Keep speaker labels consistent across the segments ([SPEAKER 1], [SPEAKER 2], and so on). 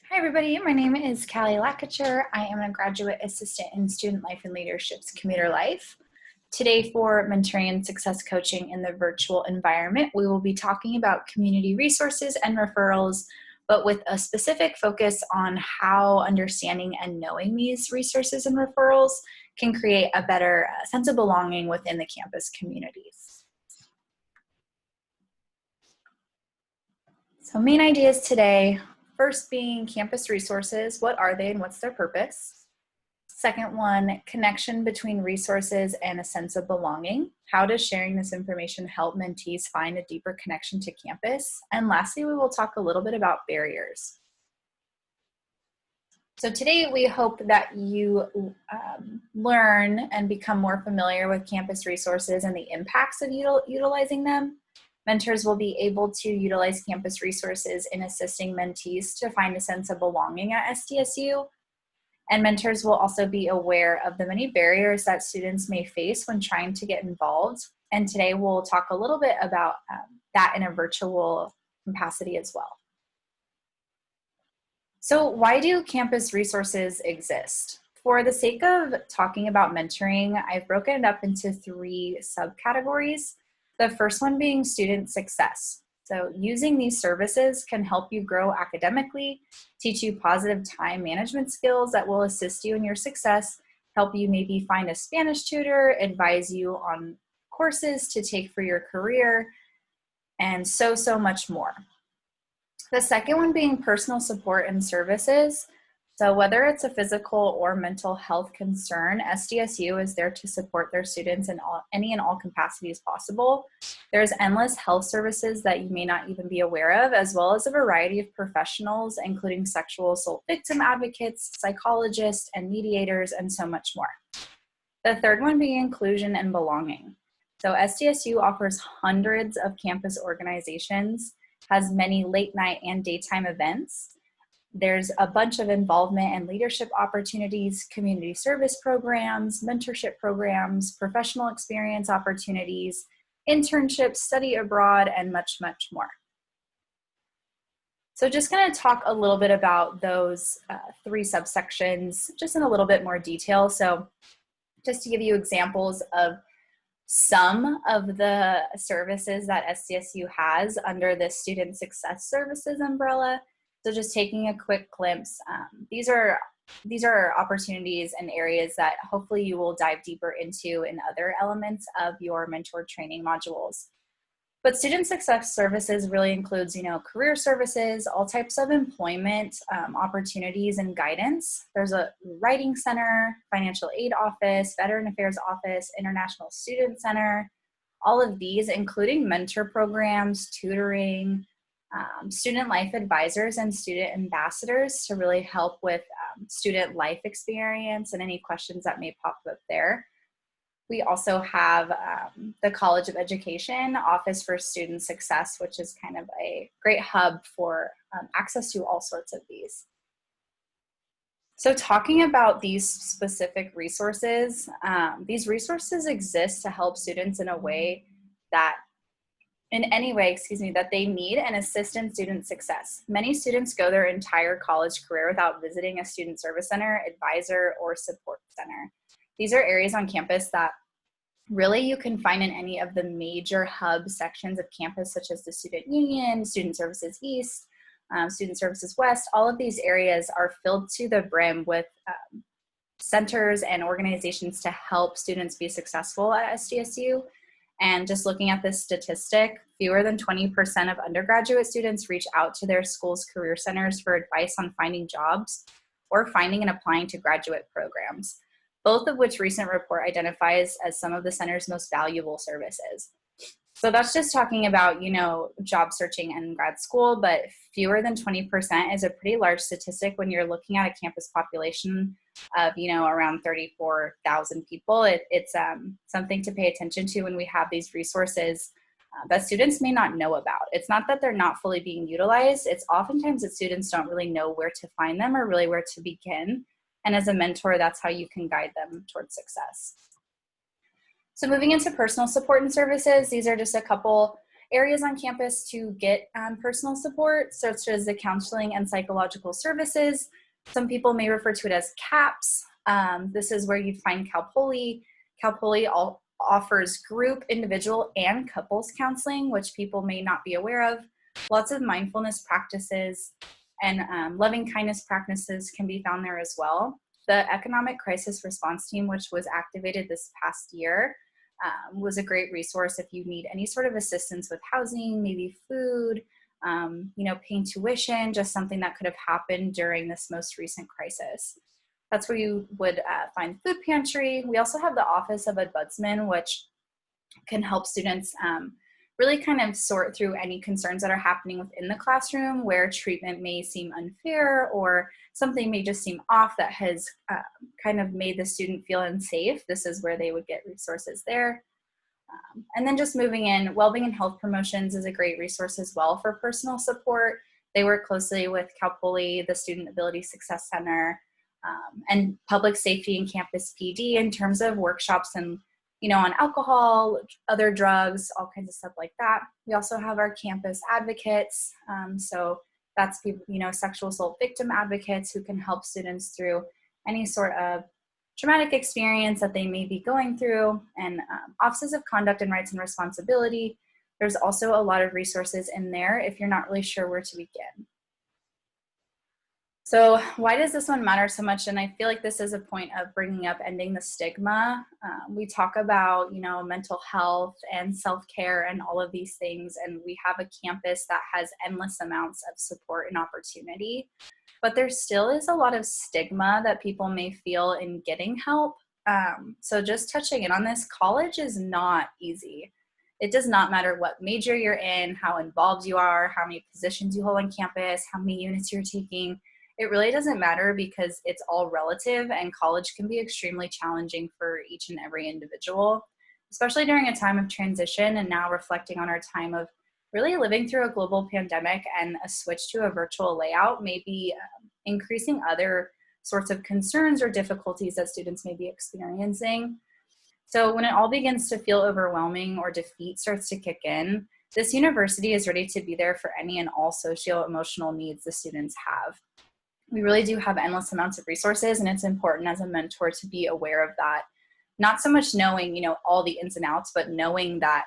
[SPEAKER 1] Hi everybody, my name is Callie Lakacher. I am a graduate assistant in Student Life and Leadership's Commuter Life. Today for Mentoring and Success Coaching in the Virtual Environment, we will be talking about community resources and referrals, but with a specific focus on how understanding and knowing these resources and referrals can create a better sense of belonging within the campus communities. So main ideas today, first being campus resources. What are they and what's their purpose? Second one, connection between resources and a sense of belonging. How does sharing this information help mentees find a deeper connection to campus? And lastly, we will talk a little bit about barriers. So today we hope that you learn and become more familiar with campus resources and the impacts of utilizing them. Mentors will be able to utilize campus resources in assisting mentees to find a sense of belonging at SDSU. And mentors will also be aware of the many barriers that students may face when trying to get involved. And today we'll talk a little bit about that in a virtual capacity as well. So why do campus resources exist? For the sake of talking about mentoring, I've broken it up into 3 subcategories. The first one being student success. So using these services can help you grow academically, teach you positive time management skills that will assist you in your success, help you maybe find a Spanish tutor, advise you on courses to take for your career, and so much more. The second one being personal support and services. So whether it's a physical or mental health concern, SDSU is there to support their students in any and all capacities possible. There's endless health services that you may not even be aware of, as well as a variety of professionals, including sexual assault victim advocates, psychologists, and mediators, and so much more. The third one being inclusion and belonging. So SDSU offers hundreds of campus organizations, has many late night and daytime events. There's a bunch of involvement and leadership opportunities, community service programs, mentorship programs, professional experience opportunities, internships, study abroad, and much more. So just going to talk a little bit about those 3 subsections just in a little bit more detail. So just to give you examples of some of the services that SDSU has under the Student Success Services umbrella. So just taking a quick glimpse, these are opportunities and areas that hopefully you will dive deeper into in other elements of your mentor training modules. But Student Success Services really includes, career services, all types of employment opportunities and guidance. There's a writing center, financial aid office, veteran affairs office, international student center, all of these, including mentor programs, tutoring, student life advisors and student ambassadors to really help with student life experience and any questions that may pop up there. We also have the College of Education Office for Student Success, which is kind of a great hub for access to all sorts of these. So talking about these specific resources, these resources exist to help students in a way that that they need and assist in student success. Many students go their entire college career without visiting a student service center, advisor, or support center. These are areas on campus that really you can find in any of the major hub sections of campus, such as the Student Union, Student Services East, Student Services West. All of these areas are filled to the brim with centers and organizations to help students be successful at SDSU. And just looking at this statistic, fewer than 20% of undergraduate students reach out to their school's career centers for advice on finding jobs or finding and applying to graduate programs, both of which recent report identifies as some of the center's most valuable services. So that's just talking about, job searching and grad school, but fewer than 20% is a pretty large statistic when you're looking at a campus population of, around 34,000 people. It's something to pay attention to when we have these resources that students may not know about. It's not that they're not fully being utilized. It's oftentimes that students don't really know where to find them or really where to begin. And as a mentor, that's how you can guide them towards success. So moving into personal support and services, these are just a couple areas on campus to get personal support, such as the counseling and psychological services. Some people may refer to it as CAPS. This is where you'd find Cal Poly. Cal Poly offers group, individual, and couples counseling, which people may not be aware of. Lots of mindfulness practices and loving kindness practices can be found there as well. The Economic Crisis Response Team, which was activated this past year, was a great resource if you need any sort of assistance with housing, maybe food, paying tuition, just something that could have happened during this most recent crisis. That's where you would find food pantry. We also have the Office of Ombudsman, which can help students really kind of sort through any concerns that are happening within the classroom where treatment may seem unfair or something may just seem off that has kind of made the student feel unsafe. This is where they would get resources there. And then just moving in, Wellbeing and Health Promotions is a great resource as well for personal support. They work closely with Cal Poly, the Student Ability Success Center, and Public Safety and Campus PD in terms of workshops and on alcohol, other drugs, all kinds of stuff like that. We also have our campus advocates. So that's people, sexual assault victim advocates who can help students through any sort of traumatic experience that they may be going through, and Offices of Conduct and Rights and Responsibility. There's also a lot of resources in there if you're not really sure where to begin. So why does this one matter so much? And I feel like this is a point of bringing up ending the stigma. We talk about, mental health and self-care and all of these things. And we have a campus that has endless amounts of support and opportunity, but there still is a lot of stigma that people may feel in getting help. So just touching in on this, college is not easy. It does not matter what major you're in, how involved you are, how many positions you hold on campus, how many units you're taking. It really doesn't matter because it's all relative, and college can be extremely challenging for each and every individual, especially during a time of transition and now reflecting on our time of really living through a global pandemic, and a switch to a virtual layout may be increasing other sorts of concerns or difficulties that students may be experiencing. So when it all begins to feel overwhelming or defeat starts to kick in, this university is ready to be there for any and all socio-emotional needs the students have. We really do have endless amounts of resources, and it's important as a mentor to be aware of that. Not so much knowing, all the ins and outs, but knowing that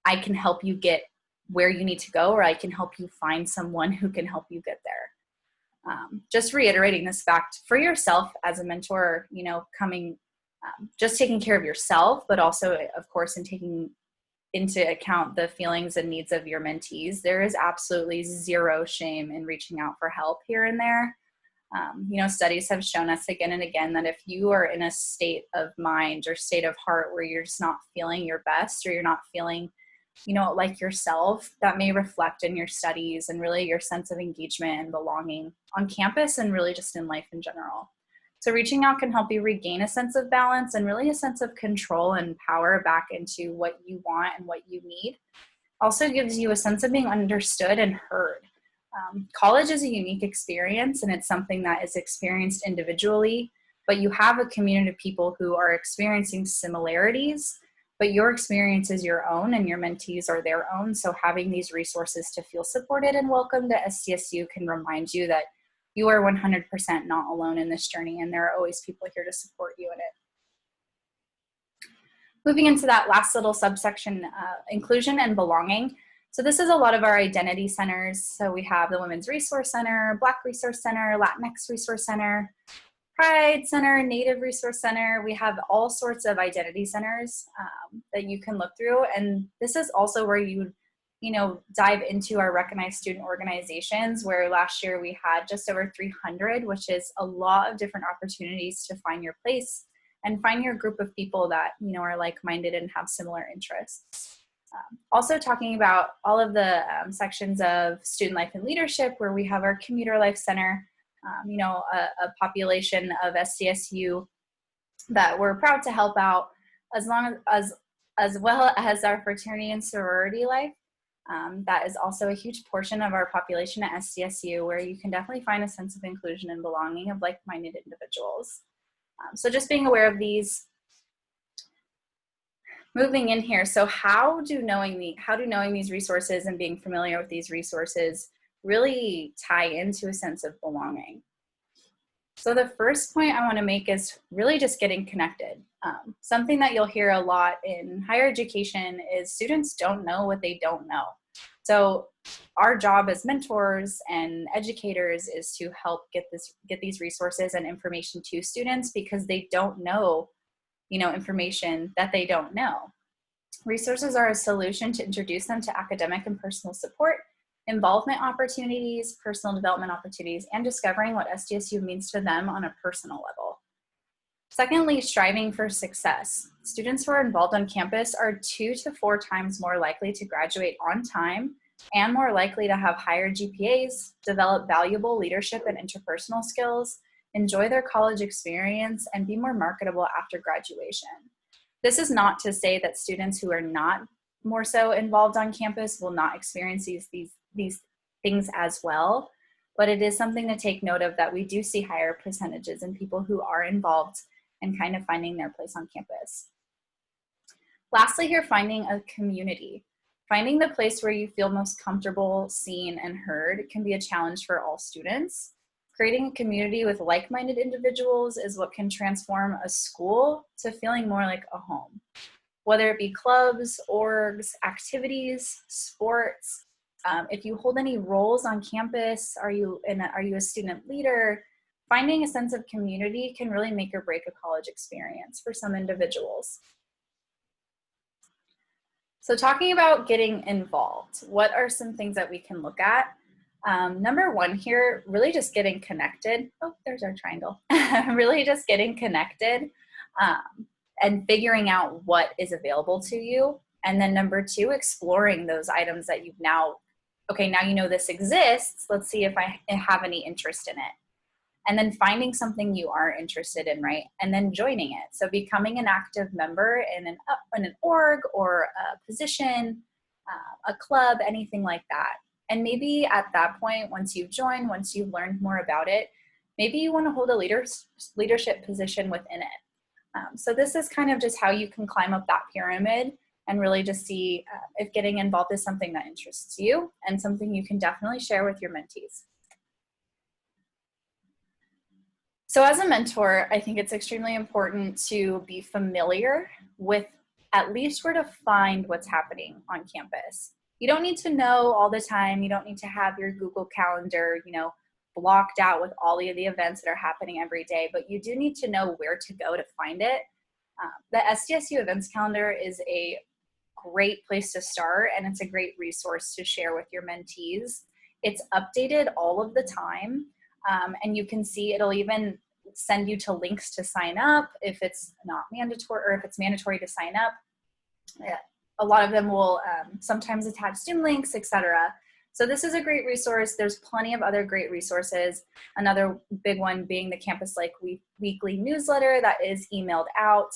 [SPEAKER 1] I can help you get where you need to go, or I can help you find someone who can help you get there. Just reiterating this fact for yourself as a mentor, just taking care of yourself, but also, of course, in taking into account the feelings and needs of your mentees. There is absolutely zero shame in reaching out for help here and there. Studies have shown us again and again that if you are in a state of mind or state of heart where you're just not feeling your best, or you're not feeling, like yourself, that may reflect in your studies and really your sense of engagement and belonging on campus and really just in life in general. So reaching out can help you regain a sense of balance and really a sense of control and power back into what you want and what you need. Also gives you a sense of being understood and heard. College is a unique experience, and it's something that is experienced individually, but you have a community of people who are experiencing similarities, but your experience is your own and your mentees are their own. So having these resources to feel supported and welcomed at SDSU can remind you that you are 100% not alone in this journey, and there are always people here to support you in it. Moving into that last little subsection, inclusion and belonging. So this is a lot of our identity centers. So we have the Women's Resource Center, Black Resource Center, Latinx Resource Center, Pride Center, Native Resource Center. We have all sorts of identity centers that you can look through. And this is also where you dive into our recognized student organizations, where last year we had just over 300, which is a lot of different opportunities to find your place and find your group of people that, are like-minded and have similar interests. Also talking about all of the sections of student life and leadership, where we have our commuter life center, a population of SDSU that we're proud to help out, as well as our fraternity and sorority life. That is also a huge portion of our population at SDSU, where you can definitely find a sense of inclusion and belonging of like-minded individuals. So just being aware of these. moving in here, so how do knowing these resources and being familiar with these resources really tie into a sense of belonging? So the first point I want to make is really just getting connected. Something that you'll hear a lot in higher education is students don't know what they don't know. So our job as mentors and educators is to help get these resources and information to students because they don't know, information that they don't know. Resources are a solution to introduce them to academic and personal support, involvement opportunities, personal development opportunities, and discovering what SDSU means to them on a personal level. Secondly, striving for success. Students who are involved on campus are 2 to 4 times more likely to graduate on time and more likely to have higher GPAs, develop valuable leadership and interpersonal skills, enjoy their college experience, and be more marketable after graduation. This is not to say that students who are not more so involved on campus will not experience these things as well, but it is something to take note of that we do see higher percentages in people who are involved and kind of finding their place on campus. Lastly here, finding a community. Finding the place where you feel most comfortable, seen, and heard can be a challenge for all students. Creating a community with like-minded individuals is what can transform a school to feeling more like a home. Whether it be clubs, orgs, activities, sports, if you hold any roles on campus, are you a student leader? Finding a sense of community can really make or break a college experience for some individuals. So talking about getting involved, what are some things that we can look at? Number one here, really just getting connected. Oh, there's our triangle. Really just getting connected and figuring out what is available to you. And then number two, exploring those items that you've now you know this exists. Let's see if I have any interest in it. And then finding something you are interested in, right? And then joining it. So becoming an active member in an org or a position, a club, anything like that. And maybe at that point, once you've joined, once you've learned more about it, maybe you want to hold a leadership position within it. So this is kind of just how you can climb up that pyramid and really just see if getting involved is something that interests you and something you can definitely share with your mentees. So as a mentor, I think it's extremely important to be familiar with at least where to find what's happening on campus. You don't need to know all the time. You don't need to have your Google Calendar, blocked out with all of the events that are happening every day, but you do need to know where to go to find it. The SDSU events calendar is a great place to start, and it's a great resource to share with your mentees. It's updated all of the time, and you can see it'll even send you to links to sign up if it's not mandatory, or if it's mandatory to sign up. A lot of them will sometimes attach Zoom links, etc. So this is a great resource. There's plenty of other great resources. Another big one being the Campus Like weekly newsletter that is emailed out.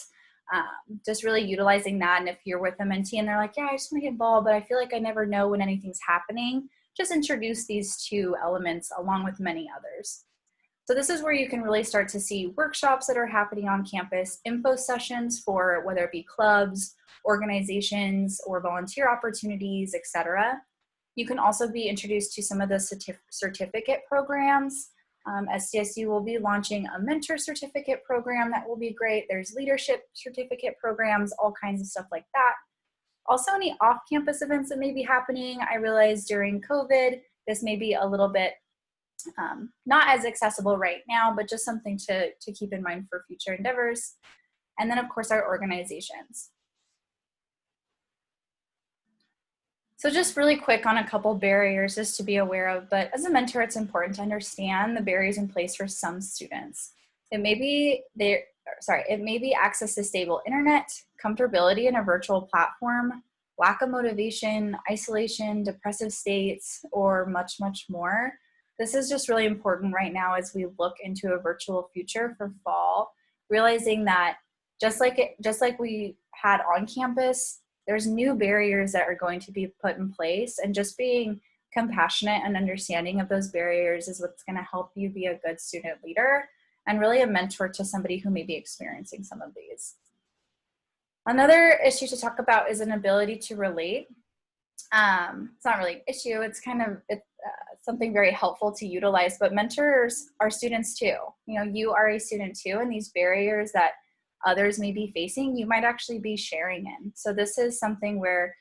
[SPEAKER 1] Just really utilizing that. And if you're with a mentee and they're like, yeah, I just want to get involved, but I feel like I never know when anything's happening, just introduce these two elements along with many others. So this is where you can really start to see workshops that are happening on campus, info sessions for whether it be clubs, organizations, or volunteer opportunities, etc. You can also be introduced to some of the certificate programs. SDSU will be launching a mentor certificate program that will be great. There's leadership certificate programs, all kinds of stuff like that. Also, any off-campus events that may be happening. I realize during COVID, this may be a little bit not as accessible right now, but just something to keep in mind for future endeavors. And then, of course, our organizations. So just really quick on a couple barriers just to be aware of, but as a mentor, it's important to understand the barriers in place for some students. It may be access to stable internet, comfortability in a virtual platform, lack of motivation, isolation, depressive states, or much, much more. This is just really important right now as we look into a virtual future for fall, realizing that just like we had on campus, there's new barriers that are going to be put in place, and just being compassionate and understanding of those barriers is what's going to help you be a good student leader and really a mentor to somebody who may be experiencing some of these. Another issue to talk about is an ability to relate. It's not really an issue, it's kind of something very helpful to utilize, but mentors are students too. You know, you are a student too, and these barriers that others may be facing, you might actually be sharing in. So this is something where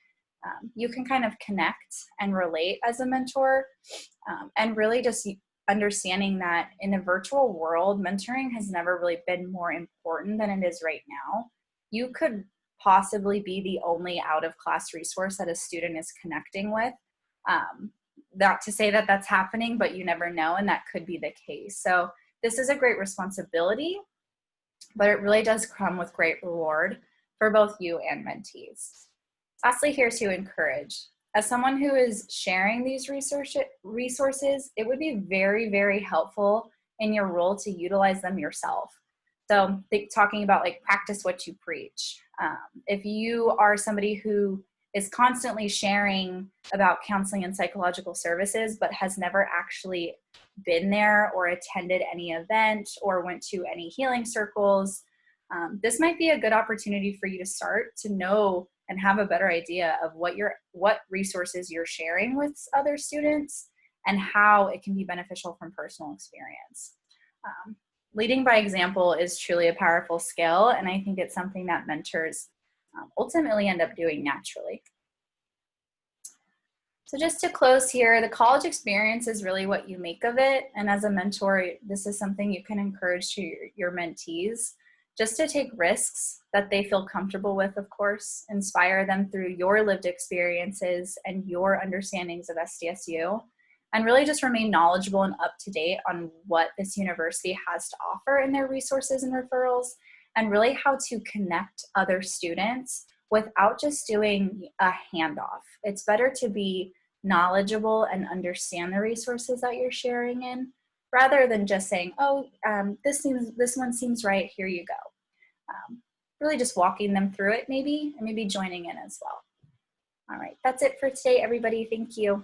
[SPEAKER 1] you can kind of connect and relate as a mentor, and really just understanding that in a virtual world, mentoring has never really been more important than it is right now. You could possibly be the only out of class resource that a student is connecting with. Not to say that that's happening, but you never know, and that could be the case. So this is a great responsibility, but it really does come with great reward for both you and mentees. Lastly, here to encourage. As someone who is sharing these resources, it would be very, very helpful in your role to utilize them yourself. So talking about like practice what you preach. If you are somebody who is constantly sharing about counseling and psychological services, but has never actually been there or attended any event or went to any healing circles, this might be a good opportunity for you to start to know and have a better idea of what resources you're sharing with other students and how it can be beneficial from personal experience. Leading by example is truly a powerful skill, and I think it's something that mentors ultimately end up doing naturally. So just to close here, the college experience is really what you make of it, and as a mentor, this is something you can encourage to your mentees, just to take risks that they feel comfortable with, of course, inspire them through your lived experiences and your understandings of SDSU, and really just remain knowledgeable and up to date on what this university has to offer in their resources and referrals, and really how to connect other students without just doing a handoff. It's better to be knowledgeable and understand the resources that you're sharing in, rather than just saying, oh, this one seems right, here you go. Really just walking them through it maybe, and maybe joining in as well. All right, that's it for today, everybody. Thank you.